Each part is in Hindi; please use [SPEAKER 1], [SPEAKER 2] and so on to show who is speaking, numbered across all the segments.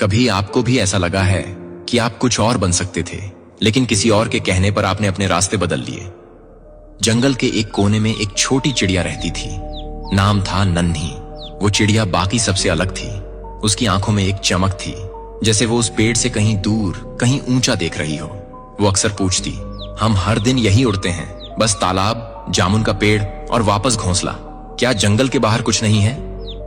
[SPEAKER 1] कभी आपको भी ऐसा लगा है कि आप कुछ और बन सकते थे, लेकिन किसी और के कहने पर आपने अपने रास्ते बदल लिए? जंगल के एक कोने में एक छोटी चिड़िया रहती थी। नाम था नन्ही। वो चिड़िया बाकी सबसे अलग थी। उसकी आंखों में एक चमक थी, जैसे वो उस पेड़ से कहीं दूर, कहीं ऊंचा देख रही हो। वो अक्सर पूछती, हम हर दिन यही उड़ते हैं, बस तालाब, जामुन का पेड़ और वापस घोंसला। क्या जंगल के बाहर कुछ नहीं है?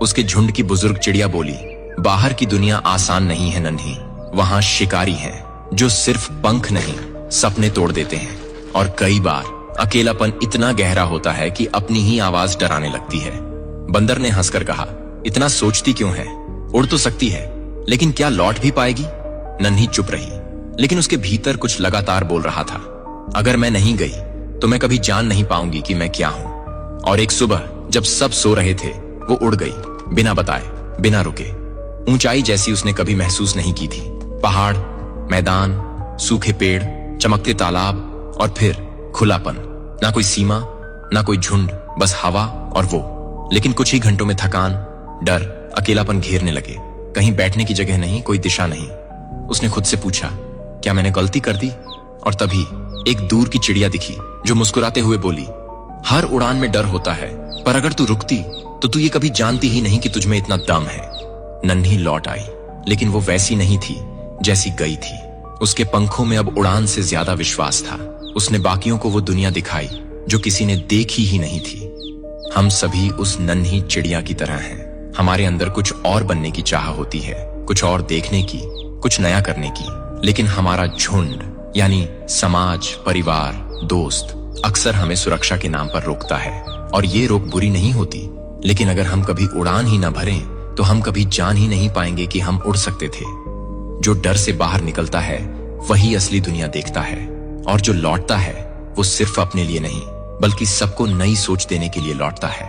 [SPEAKER 1] उसके झुंड की बुजुर्ग चिड़िया बोली, बाहर की दुनिया आसान नहीं है नन्ही। वहां शिकारी हैं जो सिर्फ पंख नहीं, सपने तोड़ देते हैं। और कई बार अकेलापन इतना गहरा होता है कि अपनी ही आवाज डराने लगती है। बंदर ने हंसकर कहा, इतना सोचती क्यों है? उड़ तो सकती है, लेकिन क्या लौट भी पाएगी? नन्ही चुप रही, लेकिन उसके भीतर कुछ लगातार बोल रहा था, अगर मैं नहीं गई तो मैं कभी जान नहीं पाऊंगी कि मैं क्या हूं। और एक सुबह जब सब सो रहे थे, वो उड़ गई, बिना बताए, बिना रुके। ऊंचाई जैसी उसने कभी महसूस नहीं की थी। पहाड़, मैदान, सूखे पेड़, चमकते तालाब और फिर खुलापन। ना कोई सीमा, ना कोई झुंड, बस हवा और वो। लेकिन कुछ ही घंटों में थकान, डर, अकेलापन घेरने लगे। कहीं बैठने की जगह नहीं, कोई दिशा नहीं। उसने खुद से पूछा, क्या मैंने गलती कर दी? और तभी एक दूर की चिड़िया दिखी जो मुस्कुराते हुए बोली, हर उड़ान में डर होता है, पर अगर तू रुकती तो तू ये कभी जानती ही नहीं कि तुझमें इतना दम है। नन्ही लौट आई, लेकिन वो वैसी नहीं थी जैसी गई थी। उसके पंखों में अब उड़ान से ज्यादा विश्वास था। उसने बाकियों को वो दुनिया दिखाई जो किसी ने देखी ही नहीं थी। हम सभी उस नन्ही चिड़िया की तरह हैं। हमारे अंदर कुछ और बनने की चाह होती है, कुछ और देखने की, कुछ नया करने की। लेकिन हमारा झुंड यानी समाज, परिवार, दोस्त अक्सर हमें सुरक्षा के नाम पर रोकता है। और ये रोक बुरी नहीं होती, लेकिन अगर हम कभी उड़ान ही न भरें तो हम कभी जान ही नहीं पाएंगे कि हम उड़ सकते थे। जो डर से बाहर निकलता है वही असली दुनिया देखता है, और जो लौटता है वो सिर्फ अपने लिए नहीं बल्कि सबको नई सोच देने के लिए लौटता है।